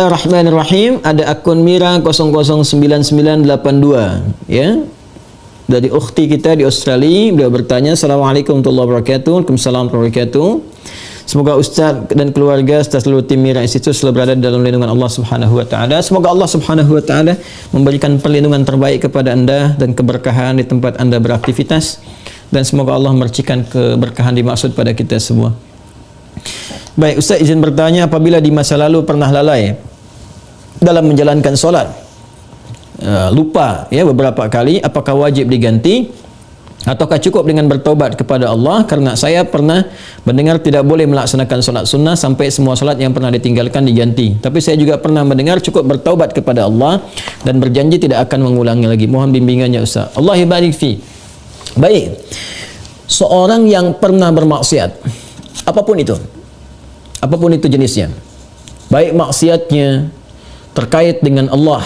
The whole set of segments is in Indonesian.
Bismillahirrahmanirrahim. Ada akun Mira 009982 ya. Dari ukhti kita di Australia, beliau bertanya, Assalamualaikum warahmatullahi wabarakatuh. Waalaikumsalam warahmatullahi wabarakatuh. Semoga Ustaz dan keluarga serta seluruh tim Mira Institute selalu berada dalam lindungan Allah Subhanahu wa taala. Semoga Allah Subhanahu wa taala memberikan perlindungan terbaik kepada Anda dan keberkahan di tempat Anda beraktivitas, dan semoga Allah memercikan keberkahan dimaksud pada kita semua. Baik, Ustaz izin bertanya, apabila di masa lalu pernah lalai dalam menjalankan solat, lupa ya beberapa kali, apakah wajib diganti ataukah cukup dengan bertaubat kepada Allah? Karena saya pernah mendengar tidak boleh melaksanakan solat sunnah sampai semua solat yang pernah ditinggalkan diganti. Tapi saya juga pernah mendengar cukup bertaubat kepada Allah dan berjanji tidak akan mengulangi lagi. Mohon bimbingannya Ustaz. Allah barik fi. Baik, seorang yang pernah bermaksiat, apapun itu jenisnya, baik maksiatnya terkait dengan Allah,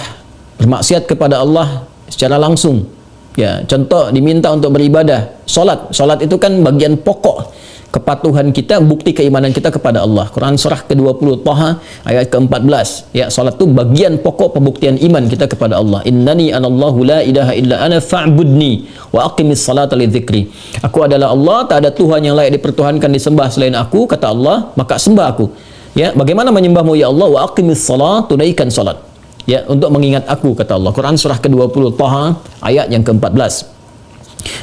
bermaksiat kepada Allah secara langsung ya, contoh diminta untuk beribadah, solat itu kan bagian pokok kepatuhan kita, bukti keimanan kita kepada Allah. Quran surah ke-20 Taha ayat ke-14 ya, solat itu bagian pokok pembuktian iman kita kepada Allah. Innani anallahu la ilaha illa ana fa'budni wa aqimis salata li dzikri. Aku adalah Allah, tak ada Tuhan yang layak dipertuhankan disembah selain aku, kata Allah, maka sembah aku. Ya, bagaimana menyembahmu ya Allah? Wa aqimis salat, tunaikan salat. Ya, untuk mengingat aku, kata Allah. Quran surah ke-20 Taha ayat yang ke-14.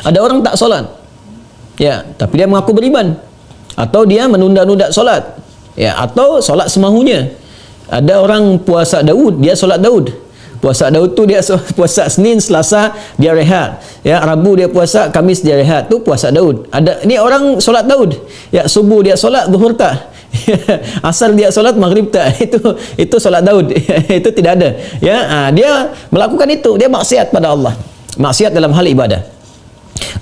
Ada orang tak solat, ya, tapi dia mengaku beriman, atau dia menunda-nunda solat, ya, atau solat semahunya. Ada orang puasa Daud, dia solat Daud. Puasa Daud tu dia puasa Senin, Selasa dia rehat, ya, Rabu dia puasa, Kamis dia rehat. Tu puasa Daud. Ada ni orang solat Daud, ya, subuh dia solat, zuhur tak. Asar dia solat, maghrib tak. Itu solat Daud. Itu tidak ada. Ya, dia melakukan itu, dia maksiat pada Allah. Maksiat dalam hal ibadah.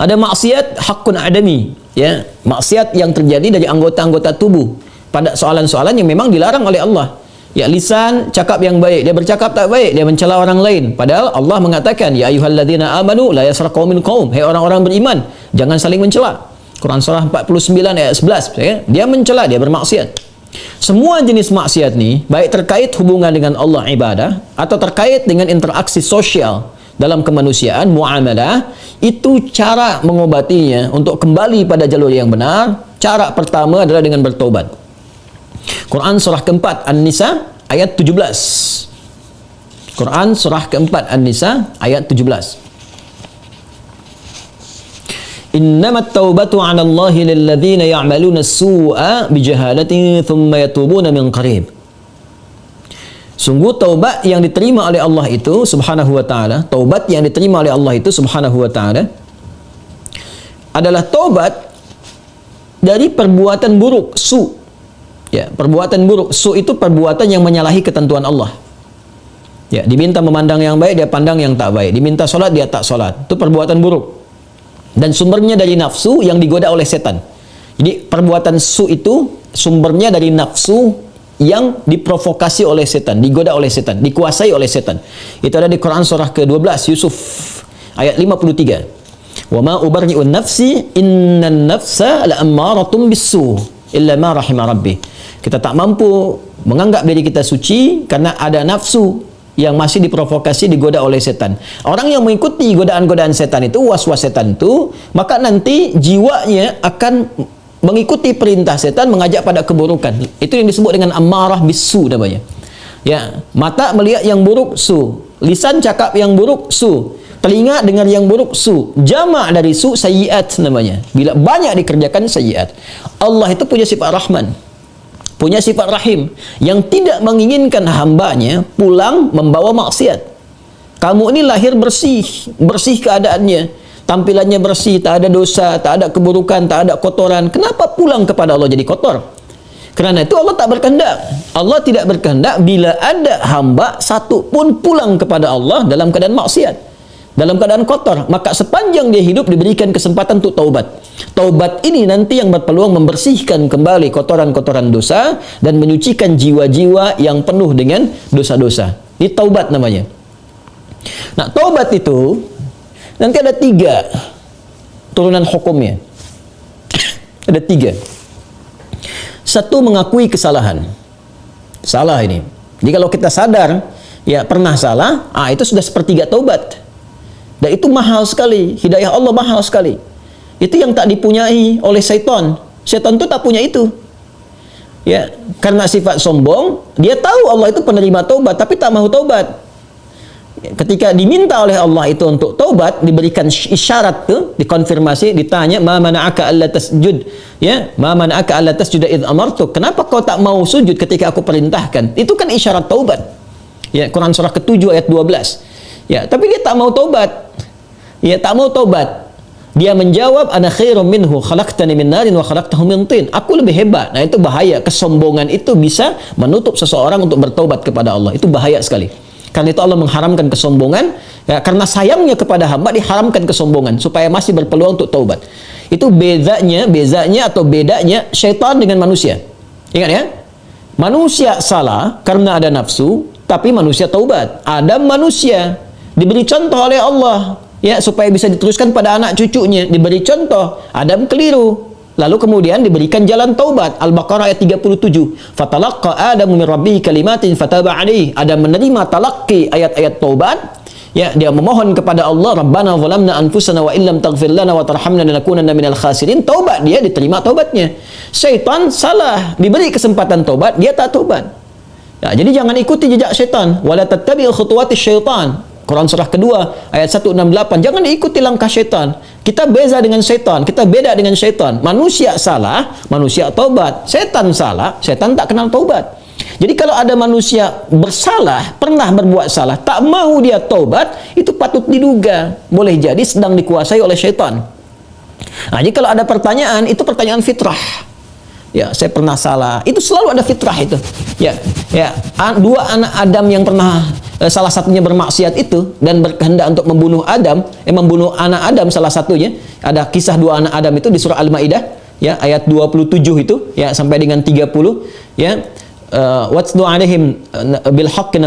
Ada maksiat hakun adami, ya, maksiat yang terjadi dari anggota-anggota tubuh pada soalan-soalan yang memang dilarang oleh Allah. Ya, lisan cakap yang baik, dia bercakap tak baik, dia mencela orang lain, padahal Allah mengatakan ya ayyuhalladzina amanu la yasraq qaumin qaum, hai orang-orang beriman, jangan saling mencela. Quran surah 49 ayat 11 ya, dia mencela, dia bermaksiat. Semua jenis maksiat ni, baik terkait hubungan dengan Allah ibadah atau terkait dengan interaksi sosial dalam kemanusiaan, muamalah, itu cara mengobatinya untuk kembali pada jalur yang benar. Cara pertama adalah dengan bertobat. Quran surah keempat An-Nisa ayat 17. Quran surah keempat An-Nisa ayat 17. Innamat taubatu 'ala Allahi lilladzina ya'maluna as-su'a bijahalatin thumma yatubuna min qarib. Sungguh taubat yang diterima oleh Allah itu subhanahu wa ta'ala, taubat yang diterima oleh Allah itu subhanahu wa ta'ala adalah taubat dari perbuatan buruk, su. Ya, perbuatan buruk, su itu perbuatan yang menyalahi ketentuan Allah. Ya, diminta memandang yang baik, dia pandang yang tak baik. Diminta solat, dia tak solat. Itu perbuatan buruk. Dan sumbernya dari nafsu yang digoda oleh setan. Jadi perbuatan su itu sumbernya dari nafsu yang diprovokasi oleh setan, digoda oleh setan, dikuasai oleh setan. Itu ada di Quran surah ke-12 Yusuf ayat 53. Wa ma ubarri'un nafsi innan nafsa la'ammaratun bis-su illa ma rahima rabbi. Kita tak mampu menganggap diri kita suci karena ada nafsu yang masih diprovokasi, digoda oleh setan. Orang yang mengikuti godaan-godaan setan itu, was-was setan itu, maka nanti jiwanya akan mengikuti perintah setan, mengajak pada keburukan. Itu yang disebut dengan ammarah bisu namanya. Ya, mata melihat yang buruk, su. Lisan cakap yang buruk, su. Telinga dengar yang buruk, su. Jamak dari su, sayyiat namanya. Bila banyak dikerjakan sayyiat. Allah itu punya sifat Rahman, punya sifat Rahim, yang tidak menginginkan hambanya pulang membawa maksiat. Kamu ini lahir bersih, bersih keadaannya, tampilannya bersih, tak ada dosa, tak ada keburukan, tak ada kotoran. Kenapa pulang kepada Allah jadi kotor? Kerana itu Allah tak berkehendak. Allah tidak berkehendak bila ada hamba satu pun pulang kepada Allah dalam keadaan maksiat, dalam keadaan kotor. Maka sepanjang dia hidup diberikan kesempatan untuk taubat. Taubat ini nanti yang berpeluang membersihkan kembali kotoran-kotoran dosa dan menyucikan jiwa-jiwa yang penuh dengan dosa-dosa. Ini taubat namanya. Nah, taubat itu nanti ada 3 turunan hukumnya. Ada 3. Satu, mengakui kesalahan. Salah ini. Jadi kalau kita sadar ya pernah salah, itu sudah sepertiga taubat. Dan itu mahal sekali, hidayah Allah mahal sekali. Itu yang tak dipunyai oleh syaitan. Syaitan itu tak punya itu. Ya, karena sifat sombong, dia tahu Allah itu penerima taubat tapi tak mau taubat. Ketika diminta oleh Allah itu untuk taubat, diberikan isyarat tuh, dikonfirmasi, ditanya, "Ma mana'aka alla tasjud?" Ya, "Ma mana'aka alla tasjuda idz amartuk?" Kenapa kau tak mau sujud ketika aku perintahkan? Itu kan isyarat taubat. Ya, Quran surah ke-7 ayat 12. Ya, tapi dia tak mau taubat. Ya, tak mau taubat. Dia menjawab, "Ana khairum minhu, khalaqtani min narin wa khalaqtahu min tin." Aku lebih hebat. Nah, itu bahaya. Kesombongan itu bisa menutup seseorang untuk bertaubat kepada Allah. Itu bahaya sekali. Karena itu Allah mengharamkan kesombongan, ya, karena sayangnya kepada hamba diharamkan kesombongan supaya masih berpeluang untuk taubat. Itu bezanya atau bedanya syaitan dengan manusia. Ingat ya, manusia salah karena ada nafsu, tapi manusia taubat. Adam manusia diberi contoh oleh Allah, ya, supaya bisa diteruskan pada anak cucunya. Diberi contoh, Adam keliru, lalu kemudian diberikan jalan taubat. Al-Baqarah ayat 37. Fatalaqqa Adamu min rabbih kalimatin fataba alaihi. Adam menerima talaqi ayat-ayat taubat. Ya, dia memohon kepada Allah, Rabbana zalamna anfusana wa illam taghfir lana wa tarhamna lanakunanna minal khasirin. Taubat, dia diterima taubatnya. Syaitan salah, diberi kesempatan taubat, dia tak taubat. Ya, jadi jangan ikuti jejak syaitan. Wala tattabi'u khutuwatis syaitan. Quran surah kedua ayat 168. Jangan diikuti langkah syaitan. Kita beza dengan syaitan, kita beda dengan syaitan. Manusia salah, manusia taubat. Syaitan salah, syaitan tak kenal taubat. Jadi kalau ada manusia bersalah, pernah berbuat salah, tak mau dia taubat, itu patut diduga boleh jadi sedang dikuasai oleh syaitan. Nah, jadi kalau ada pertanyaan, itu pertanyaan fitrah. Ya, saya pernah salah. Itu selalu ada fitrah itu. Ya, dua anak Adam yang pernah salah satunya bermaksiat itu dan berkehendak untuk membunuh Adam, membunuh anak Adam salah satunya. Ada kisah dua anak Adam itu di surah Al-Maidah, ya, ayat 27 itu, ya, sampai dengan 30, ya. Watlu alaihim bil haqqi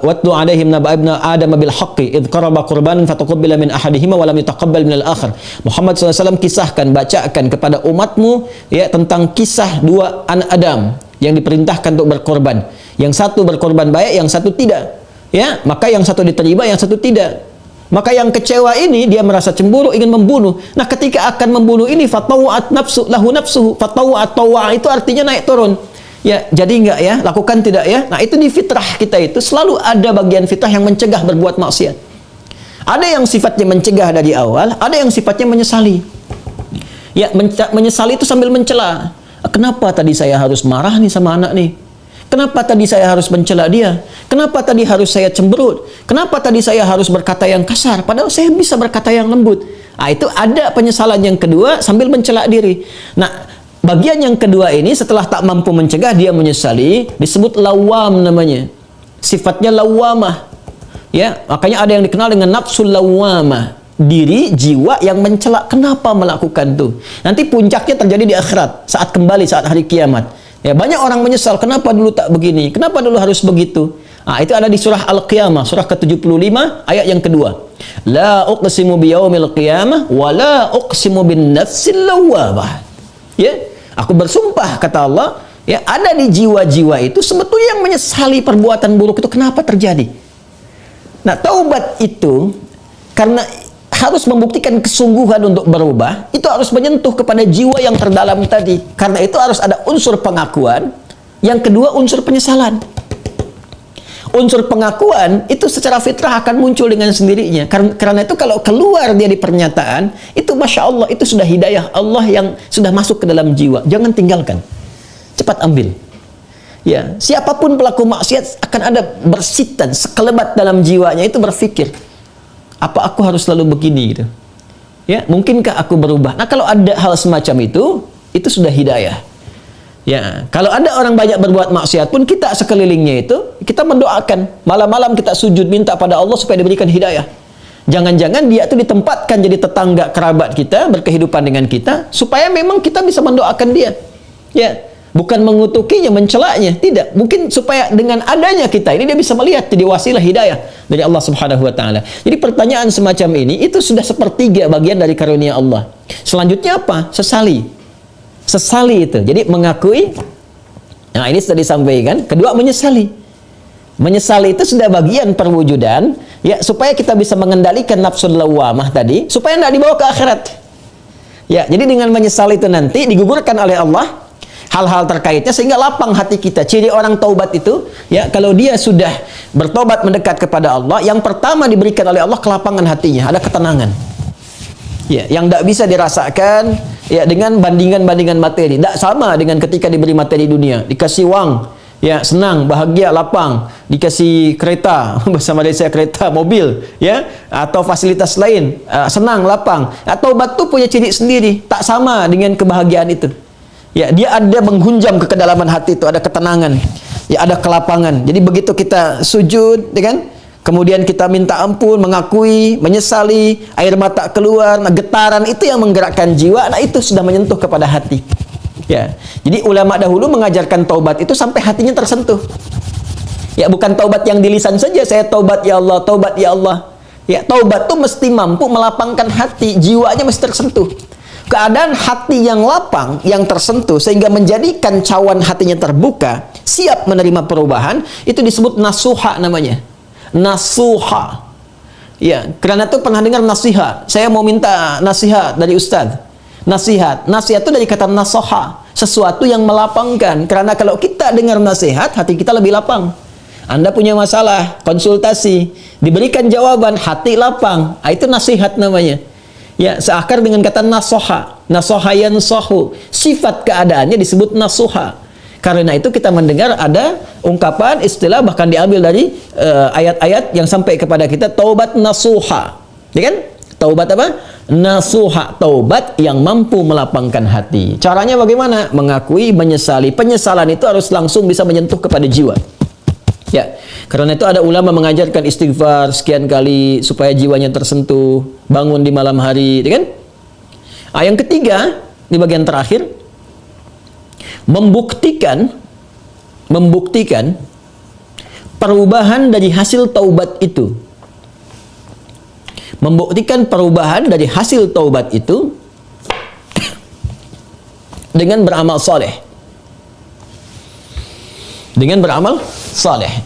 watlu alaihim naba ibna adam bil haqqi id qaraba qurbanan fataqabbala min ahadihima wa lam yutaqabbal min al-akhar. Muhammad SAW kisahkan, bacakan kepada umatmu, ya, tentang kisah dua anak Adam yang diperintahkan untuk berkorban. Yang satu berkorban baik, yang satu tidak. Ya, maka yang satu diterima, yang satu tidak. Maka yang kecewa ini dia merasa cemburu, ingin membunuh. Nah, ketika akan membunuh ini fatawat nafsu lahu nafsuhu, fatawat tawa itu artinya naik turun. Ya, jadi enggak ya, lakukan tidak ya. Nah, itu di fitrah kita itu selalu ada bagian fitrah yang mencegah berbuat maksiat. Ada yang sifatnya mencegah dari awal, ada yang sifatnya menyesali. Ya, menyesali itu sambil mencela. Kenapa tadi saya harus marah nih sama anak nih? Kenapa tadi saya harus mencela dia? Kenapa tadi harus saya cemberut? Kenapa tadi saya harus berkata yang kasar? Padahal saya bisa berkata yang lembut. Nah, itu ada penyesalan yang kedua sambil mencela diri. Nah, bagian yang kedua ini setelah tak mampu mencegah, dia menyesali, disebut lawam namanya. Sifatnya lawamah. Ya, makanya ada yang dikenal dengan nafsul lawamah. Diri, jiwa yang mencela. Kenapa melakukan itu? Nanti puncaknya terjadi di akhirat, saat kembali, saat hari kiamat. Ya, banyak orang menyesal, kenapa dulu tak begini? Kenapa dulu harus begitu? Nah, itu ada di surah Al-Qiyamah, surah ke-75 ayat yang kedua. La uqsimu biyaumil qiyamah wa la uqsimu bin nafsil lawwamah. Ya, aku bersumpah, kata Allah, ya, ada di jiwa-jiwa itu sebetulnya yang menyesali perbuatan buruk itu kenapa terjadi. Nah, taubat itu karena harus membuktikan kesungguhan untuk berubah, itu harus menyentuh kepada jiwa yang terdalam tadi. Karena itu harus ada unsur pengakuan, yang kedua unsur penyesalan. Unsur pengakuan itu secara fitrah akan muncul dengan sendirinya. Karena itu kalau keluar dia di pernyataan, itu Masya Allah, itu sudah hidayah Allah yang sudah masuk ke dalam jiwa. Jangan tinggalkan, cepat ambil. Ya, siapapun pelaku maksiat akan ada bersitan, sekelebat dalam jiwanya itu berpikir, apa aku harus selalu begini gitu? Ya, mungkinkah aku berubah? Nah, kalau ada hal semacam itu sudah hidayah. Ya, kalau ada orang banyak berbuat maksiat pun, kita sekelilingnya itu, kita mendoakan. Malam-malam kita sujud minta pada Allah supaya diberikan hidayah. Jangan-jangan dia itu ditempatkan jadi tetangga kerabat kita, berkehidupan dengan kita, supaya memang kita bisa mendoakan dia. Ya, bukan mengutukinya, mencelaknya, tidak. Mungkin supaya dengan adanya kita ini dia bisa melihat jadi wasilah hidayah dari Allah Subhanahu wa taala. Jadi pertanyaan semacam ini itu sudah sepertiga bagian dari karunia Allah. Selanjutnya apa? Sesali itu. Jadi mengakui. Nah, ini sudah disampaikan. Kedua, menyesali. Menyesali itu sudah bagian perwujudan, ya, supaya kita bisa mengendalikan nafsu lawamah tadi, supaya tidak dibawa ke akhirat. Ya, jadi dengan menyesali itu nanti digugurkan oleh Allah hal-hal terkaitnya sehingga lapang hati kita. Ciri orang taubat itu, ya, kalau dia sudah bertobat mendekat kepada Allah, yang pertama diberikan oleh Allah kelapangan hatinya, ada ketenangan. Ya, yang tidak bisa dirasakan ya dengan bandingan-bandingan materi. Tidak sama dengan ketika diberi materi dunia, dikasih uang, ya, senang, bahagia, lapang, dikasih kereta, bahasa Malaysia kereta, mobil, ya, atau fasilitas lain, senang, lapang. Taubat itu punya ciri sendiri, tak sama dengan kebahagiaan itu. Ya, dia ada menghunjam ke kedalaman hati itu, ada ketenangan, ya, ada kelapangan. Jadi begitu kita sujud, ya kan? Kemudian kita minta ampun, mengakui, menyesali, air mata keluar, nah, getaran itu yang menggerakkan jiwa, nah itu sudah menyentuh kepada hati. Ya, jadi ulama dahulu mengajarkan taubat itu sampai hatinya tersentuh. Ya, bukan taubat yang di lisan saja, saya taubat ya Allah, taubat ya Allah. Ya, taubat itu mesti mampu melapangkan hati, jiwanya mesti tersentuh. Keadaan hati yang lapang, yang tersentuh, sehingga menjadikan cawan hatinya terbuka, siap menerima perubahan, itu disebut nasuha namanya. Nasuha. Ya, karena itu pernah dengar nasihat. Saya mau minta nasihat dari Ustaz. Nasihat itu dari kata nasoha, sesuatu yang melapangkan. Karena kalau kita dengar nasihat, hati kita lebih lapang. Anda punya masalah, konsultasi, diberikan jawaban, hati lapang. Itu nasihat namanya. Ya, seakar dengan kata nasoha. Nasoha yansohu. Sifat keadaannya disebut nasuha. Karena itu kita mendengar ada ungkapan, istilah, bahkan diambil dari ayat-ayat yang sampai kepada kita, taubat nasuha. Ya kan? Taubat apa? Nasuha, taubat yang mampu melapangkan hati. Caranya bagaimana? Mengakui, menyesali. Penyesalan itu harus langsung bisa menyentuh kepada jiwa. Ya, karena itu ada ulama mengajarkan istighfar sekian kali supaya jiwanya tersentuh, bangun di malam hari, ya kan? Yang ketiga, di bagian terakhir, membuktikan perubahan dari hasil taubat itu. Membuktikan perubahan dari hasil taubat itu dengan beramal soleh. Dengan beramal soleh.